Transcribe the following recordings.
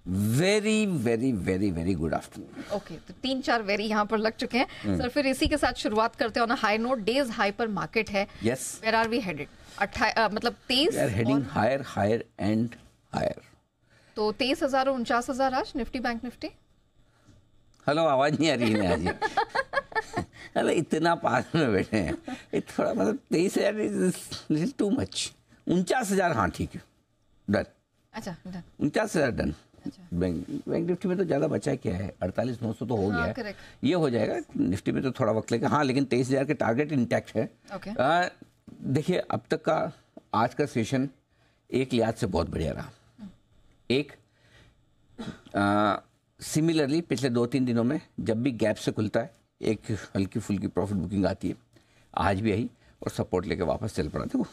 Very very very very good afternoon. Okay, तो 3-4 very यहाँ पर लग चुके हैं सर। फिर इसी के साथ शुरुआत करते हैं on a high note. Day's high पर मार्केट है। Yes, where are we headed? मतलब 23 we are heading higher higher and higher. तो 23,000 और 49,000 आज निफ्टी बैंक निफ्टी। हेलो, आवाज नहीं आ रही है आज। हेलो, इतना पास में बैठे हैं, ये थोड़ा मतलब 23,000 इज टू मच। 49,000 हाँ ठीक है, डन। अच्छा, डन। 49,000 डन। अच्छा। बैंक निफ्टी में तो ज़्यादा बचा क्या है, 48,900 तो हो गया है। correct। ये हो जाएगा। निफ्टी में तो थोड़ा वक्त लगेगा हाँ, लेकिन 23,000 के टारगेट इंटैक्ट है। ओके। देखिए, अब तक का आज का सेशन एक लिहाज से बहुत बढ़िया रहा। एक सिमिलरली पिछले 2-3 दिनों में जब भी गैप से खुलता है एक हल्की फुल्की प्रॉफिट बुकिंग आती है, as भी आई और सपोर्ट लेके वापस चल पड़ा। देखो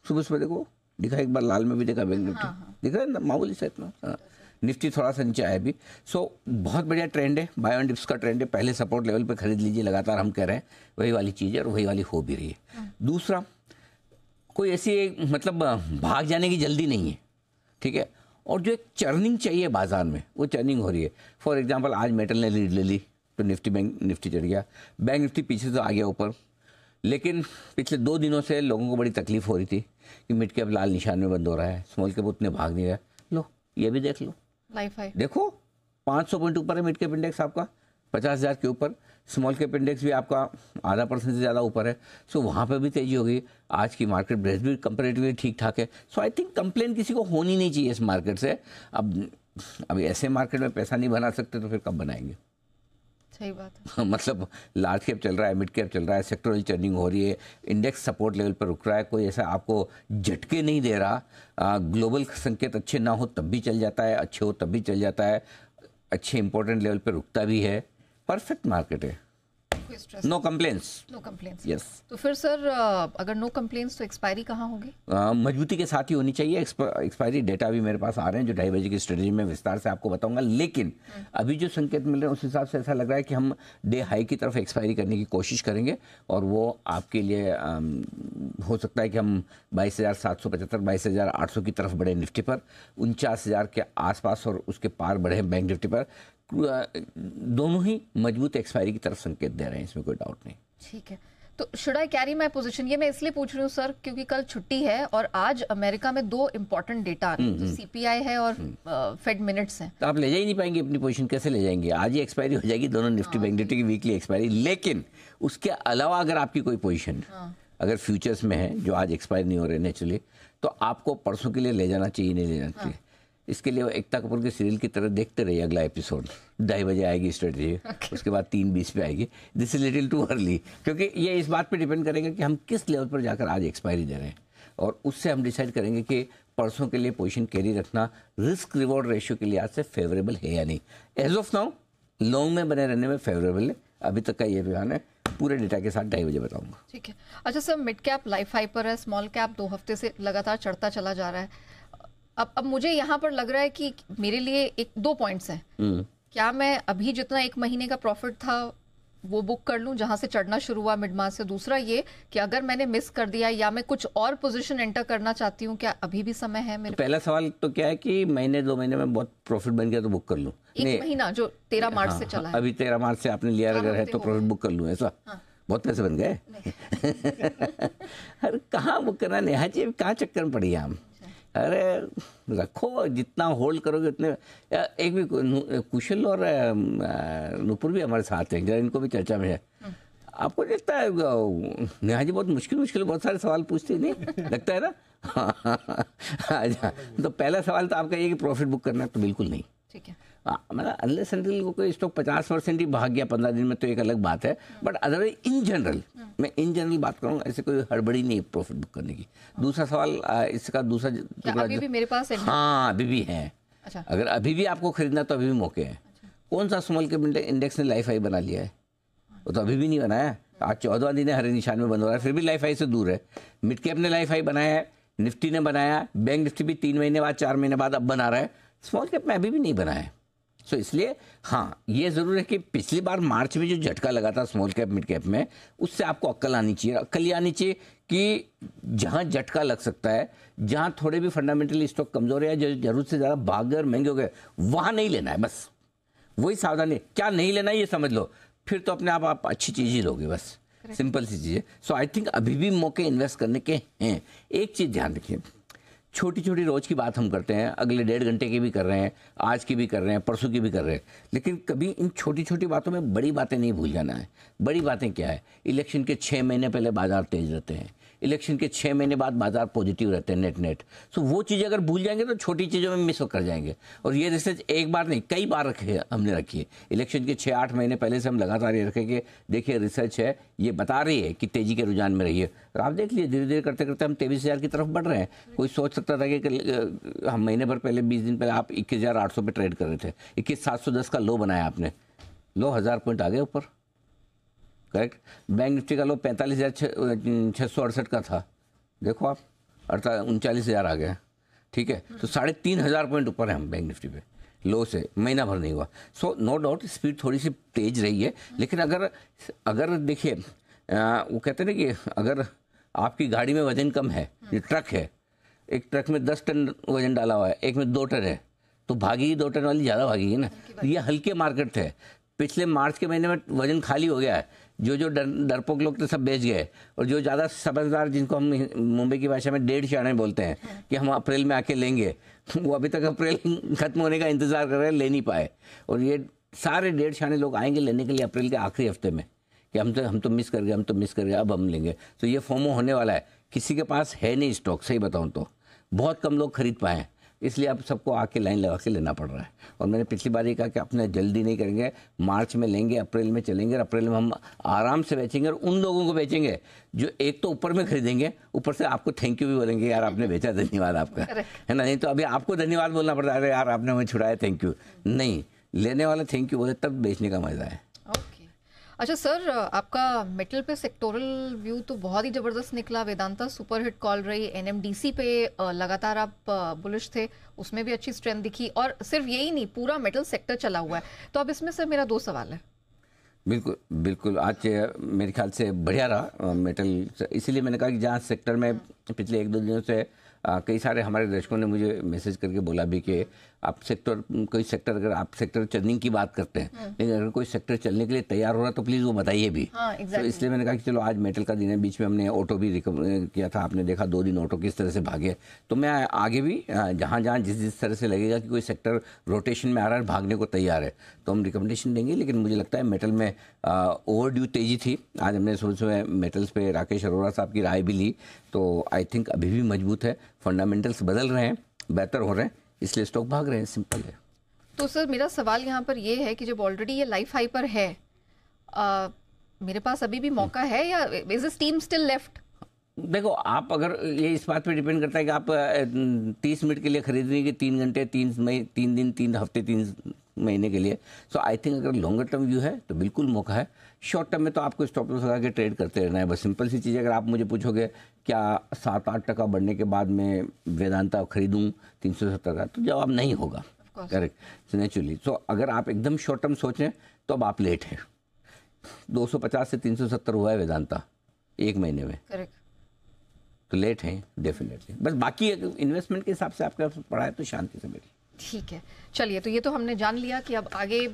सुबह सुबह देखो दिखा, एक बार लाल में भी देखा बैंक निफ्टी। दिख रहा है ना, मामूली सा इतना। निफ्टी थोड़ा सा नीचे आया भी। सो बहुत बढ़िया ट्रेंड है, बाय ऑन डिप्स का ट्रेंड है। पहले सपोर्ट लेवल पे खरीद लीजिए, लगातार हम कह रहे हैं वही वाली चीज़ है और वही वाली हो भी रही है। दूसरा, कोई ऐसी मतलब भाग जाने की जल्दी नहीं है, ठीक है। और जो एक चर्निंग चाहिए बाजार में, वो चर्निंग हो रही है। फॉर एग्जांपल आज मेटल ने लीड ले ली तो बैंक निफ्टी चढ़ गया। बैंक निफ्टी पीछे से आ गया ऊपर, लेकिन पिछले 2 दिनों से लोगों को बड़ी तकलीफ हो रही थी कि मिड कैप लाल निशान में बंद हो रहा है, स्मॉल कैप उतने भाग नहीं रहा। लो ये भी देख लो, लाइफ हाई देखो 500 पॉइंट ऊपर है मिड कैप इंडेक्स आपका, 50,000 के ऊपर। स्मॉल कैप इंडेक्स भी आपका 0.5% से ज़्यादा ऊपर है। सो वहाँ पे भी तेजी हो गई। आज की मार्केट ब्रेस भी कंपेरेटिवली ठीक ठाक है। सो आई थिंक कंप्लेन किसी को होनी नहीं चाहिए इस मार्केट से। अब ऐसे मार्केट में पैसा नहीं बना सकते तो फिर कब बनाएंगे? सही बात है। मतलब लार्ज कैप चल रहा है, मिड कैप चल रहा है, सेक्टोरल चर्निंग हो रही है, इंडेक्स सपोर्ट लेवल पर रुक रहा है, कोई ऐसा आपको झटके नहीं दे रहा। ग्लोबल संकेत अच्छे ना हो तब भी चल जाता है, अच्छे हो तब भी चल जाता है, अच्छे इंपॉर्टेंट लेवल पर रुकता भी है। परफेक्ट मार्केट है, no complaints. No complaints. Yes. तो फिर सर अगर नो कंप्लेंट्स तो एक्सपायरी कहाँ होगी? मजबूती के साथ ही होनी चाहिए। एक्सपायरी डेटा भी मेरे पास आ रहे हैं जो 2:30 बजे की स्ट्रेटेजी में विस्तार से आपको बताऊंगा। लेकिन अभी जो संकेत मिल रहे हैं उस हिसाब से ऐसा लग रहा है कि हम डे हाई की तरफ एक्सपायरी करने की कोशिश करेंगे और वो आपके लिए हो सकता है कि हम 22,775 22,800 की तरफ बढ़े निफ्टी पर, 49,000 के आसपास और उसके पार बढ़े बैंक निफ्टी पर। दोनों ही मजबूत एक्सपायरी की तरफ संकेत दे रहे हैं, इसमें कोई डाउट नहीं। ठीक है, तो should I carry my position? ये मैं इसलिए पूछ रही हूँ सर क्योंकि कल छुट्टी है और आज अमेरिका में 2 इंपॉर्टेंट डेटा आ रहे हैं, सीपीआई है और फेड मिनट्स हैं। तो आप ले जा ही नहीं पाएंगे अपनी पोजीशन, कैसे ले जाएंगे? आज ही एक्सपायरी हो जाएगी दोनों निफ्टी बैंक निफ्टी की वीकली एक्सपायरी। लेकिन उसके अलावा अगर आपकी कोई पोजीशन अगर फ्यूचर्स में है जो आज एक्सपायर नहीं हो रहे नेचुरली, तो आपको परसों के लिए ले जाना चाहिए, नहीं ले जाना चाहिए। इसके लिए एकता कपूर के सीरियल की तरह देखते रहिए। अगला एपिसोड 2:30 बजे आएगी स्ट्रेटजी, उसके बाद 3:20 पे आएगी। This is little too early, क्योंकि ये इस बात पे डिपेंड करेगा कि हम किस लेवल पर जाकर आज एक्सपायरी दे रहे हैं और उससे हम डिसाइड करेंगे कि परसों के लिए पोजीशन कैरी रखना रिस्क रिवॉर्ड रेशियो के लिए आज से फेवरेबल है या नहीं। एज ऑफ नाउ लॉन्ग में बने रहने में फेवरेबल है। अभी तक का ये बयान है, पूरे डेटा के साथ 2:30 बजे बताऊंगा। ठीक है। अच्छा sir, mid cap life high पर है, स्मॉल कैप 2 हफ्ते से लगातार चढ़ता चला जा रहा है। अब मुझे यहाँ पर लग रहा है कि मेरे लिए 2 पॉइंट्स हैं। क्या मैं अभी जितना 1 महीने का प्रॉफिट था वो बुक कर लूं जहां से चढ़ना शुरू हुआ मिड मार्च से? दूसरा ये कि अगर मैंने मिस कर दिया या मैं कुछ और पोजीशन एंटर करना चाहती हूँ, क्या अभी भी समय है मेरे? तो पहला सवाल तो क्या है कि महीने 2 महीने में बहुत प्रॉफिट बन गया तो बुक कर लूं? 1 महीना जो 13 मार्च से चला है, अभी 13 मार्च से आपने लिया अगर है तो प्रॉफिट बुक कर लूं, ऐसा? बहुत पैसे बन गए। अरे कहाँ बुक करना, नेहा जी कहाँ चक्कर में पड़ी हम? अरे रखो, जितना होल्ड करोगे उतने। एक भी कुशल और नुपुर भी हमारे साथ हैं, जरा इनको भी चर्चा में है। आपको लगता है नेहा जी बहुत मुश्किल बहुत सारे सवाल पूछते नहीं लगता है ना? अच्छा, तो पहला सवाल तो आपका ये कि प्रॉफिट बुक करना है तो बिल्कुल नहीं। ठीक है। मतलब अनलेस अनटिल को कोई स्टॉक 50% ही भाग गया 15 दिन में तो एक अलग बात है, बट अदरवाइज इन जनरल मैं इन जनरल बात करूँ, ऐसे कोई हड़बड़ी नहीं है प्रॉफिट बुक करने की। दूसरा सवाल, इसका दूसरा अभी भी मेरे पास है? हाँ अभी भी है। अच्छा। अगर अभी भी आपको खरीदना तो अभी भी मौके हैं। कौन सा स्मॉल कैप इंडेक्स ने लाइफ हाई बना लिया है? वो तो अभी भी नहीं बनाया। आज 14वां दिन है, हरे निशान में बंद हो रहा है, फिर भी लाइफ हाई से दूर है। मिड कैप ने लाइफ हाई बनाया है, निफ्टी ने बनाया, बैंक निफ्टी भी 3 महीने बाद 4 महीने बाद अब बना रहा है। स्मॉल कैप में अभी भी नहीं बनाया है। सो इसलिए हाँ, ये ज़रूर है कि पिछली बार मार्च में जो झटका लगा था स्मॉल कैप मिड कैप में, उससे आपको अक्ल आनी चाहिए। अक्ल ये आनी चाहिए कि जहाँ झटका लग सकता है, जहाँ थोड़े भी फंडामेंटली स्टॉक कमज़ोर है, जो जरूरत से ज़्यादा भाग गए और महंगे हो गए, वहाँ नहीं लेना है। बस वही सावधानी, क्या नहीं लेना है ये समझ लो, फिर तो अपने आप अच्छी चीज़ ही लोगे। बस सिंपल सी चीज़ है। सो आई थिंक अभी भी मौके इन्वेस्ट करने के हैं। एक चीज़ ध्यान रखिए, छोटी छोटी रोज की बात हम करते हैं, अगले 1.5 घंटे की भी कर रहे हैं, आज की भी कर रहे हैं, परसों की भी कर रहे हैं, लेकिन कभी इन छोटी छोटी बातों में बड़ी बातें नहीं भूल जाना है। बड़ी बातें क्या है? इलेक्शन के 6 महीने पहले बाजार तेज रहते हैं, इलेक्शन के 6 महीने बाद बाजार पॉजिटिव रहते हैं नेट। सो वो चीज़ें अगर भूल जाएंगे तो छोटी चीज़ों में मिस कर जाएंगे। और ये रिसर्च एक बार नहीं, कई बार हमने रखी है। इलेक्शन के 6-8 महीने पहले से हम लगातार ये रखें कि देखिए रिसर्च है, ये बता रही है कि तेजी के रुझान में रही है। और आप देख लीजिए धीरे धीरे करते करते हम 23,000 की तरफ बढ़ रहे हैं। कोई सोच सकता था कि हम महीने भर पहले 20 दिन पहले आप 21,800 पे ट्रेड कर रहे थे, 21,710 का लो बनाया आपने, लो 1000 पॉइंट आ गए ऊपर, करेक्ट। बैंक निफ्टी का लो 45,668 का था, देखो आप 39,000 आ गया, ठीक है। तो 3,500 पॉइंट ऊपर है हम बैंक निफ्टी पे, लो से महीना भर नहीं हुआ। सो नो डाउट स्पीड थोड़ी सी तेज रही है, लेकिन अगर देखिए वो कहते हैं ना कि अगर आपकी गाड़ी में वजन कम है, ये ट्रक है, एक ट्रक में 10 टन वजन डाला हुआ है, एक में 2 टन है, तो भागेगी 2 टन वाली ज़्यादा भागेगी ना। तो ये हल्के मार्केट थे। पिछले मार्च के महीने में वजन खाली हो गया है, जो डरपोक लोग तो सब बेच गए, और जो ज़्यादा समझदार, जिनको हम मुंबई की भाषा में 1.5 शाणे बोलते हैं कि हम अप्रैल में आके लेंगे, वो अभी तक अप्रैल खत्म होने का इंतज़ार कर रहे हैं, ले नहीं पाए। और ये सारे 1.5 शाणे लोग आएंगे लेने के लिए अप्रैल के आखिरी हफ्ते में कि हम तो मिस कर गए, अब हम लेंगे। तो ये फोमो होने वाला है। किसी के पास है नहीं स्टॉक, सही बताऊँ तो बहुत कम लोग खरीद पाए हैं, इसलिए अब सबको आके लाइन लगा के लेना पड़ रहा है। और मैंने पिछली बार ये कहा कि अपने जल्दी नहीं करेंगे, मार्च में लेंगे, अप्रैल में चलेंगे, और अप्रैल में हम आराम से बेचेंगे, और उन लोगों को बेचेंगे जो एक तो ऊपर में खरीदेंगे, ऊपर से आपको थैंक यू भी बोलेंगे, यार आपने बेचा, धन्यवाद आपका, है ना। नहीं तो अभी आपको धन्यवाद बोलना पड़ता है, यार आपने हमें छुड़ाया, थैंक यू नहीं। लेने वाला थैंक यू बोले तब बेचने का मजा है। अच्छा सर, आपका मेटल पे सेक्टोरल व्यू तो बहुत ही ज़बरदस्त निकला। वेदांता सुपर हिट कॉल रही, एनएमडीसी पे लगातार आप बुलिश थे, उसमें भी अच्छी स्ट्रेंथ दिखी, और सिर्फ यही नहीं, पूरा मेटल सेक्टर चला हुआ है। तो अब इसमें सर मेरा 2 सवाल है। बिल्कुल बिल्कुल, आज मेरे ख्याल से बढ़िया रहा मेटल, इसीलिए मैंने कहा कि जहाँ सेक्टर में पिछले 1-2 दिनों से कई सारे हमारे दर्शकों ने मुझे मैसेज करके बोला भी कि आप कोई सेक्टर अगर आप सेक्टर चलने की बात करते हैं, लेकिन अगर कोई सेक्टर चलने के लिए तैयार हो रहा है तो प्लीज़ वो बताइए भी। तो इसलिए मैंने कहा कि चलो आज मेटल का दिन है। बीच में हमने ऑटो भी किया था, आपने देखा 2 दिन ऑटो किस तरह से भागे। तो मैं आगे भी जहाँ जहाँ जिस तरह से लगेगा कि कोई सेक्टर रोटेशन में आ रहा है, भागने को तैयार है, तो हम रिकमेंडेशन देंगे। लेकिन मुझे लगता है मेटल में ओवर ड्यू तेजी थी। आज हमने सुबह मेटल्स पे राकेश अरोड़ा साहब की राय भी ली, तो आई थिंक अभी भी मजबूत है, फंडामेंटल्स बदल रहे हैं, बेहतर हो रहे हैं, इसलिए स्टॉक भाग रहे हैं, सिंपल है। तो सर मेरा सवाल यहाँ पर ये है कि जब ऑलरेडी ये लाइफ हाई पर है, मेरे पास अभी भी मौका है, या is this team still left? देखो, आप अगर ये इस बात पे डिपेंड करता है कि आप 30 मिनट के लिए खरीद रही है कि 3 घंटे, 3 दिन, 3 हफ्ते, 3 महीने के लिए। सो आई थिंक अगर लॉन्गर टर्म व्यू है तो बिल्कुल मौका है। शॉर्ट टर्म में तो आपको स्टॉप लॉस लगा के ट्रेड करते रहना है, बस सिंपल सी चीज़ है। अगर आप मुझे पूछोगे क्या 7-8% बढ़ने के बाद में वेदांता खरीदूं 370 का, तो जवाब नहीं होगा, करेक्ट, नेचुरली। सो अगर आप एकदम शॉर्ट टर्म सोचें तो अब आप लेट हैं। 250 से 370 हुआ है वेदांता 1 महीने में, करेक्ट, तो लेट हैं डेफिनेटली। बस बाकी इन्वेस्टमेंट के हिसाब से आपका पड़ा है तो शांति से बैठिए। ठीक है, चलिए, तो ये तो हमने जान लिया कि अब आगे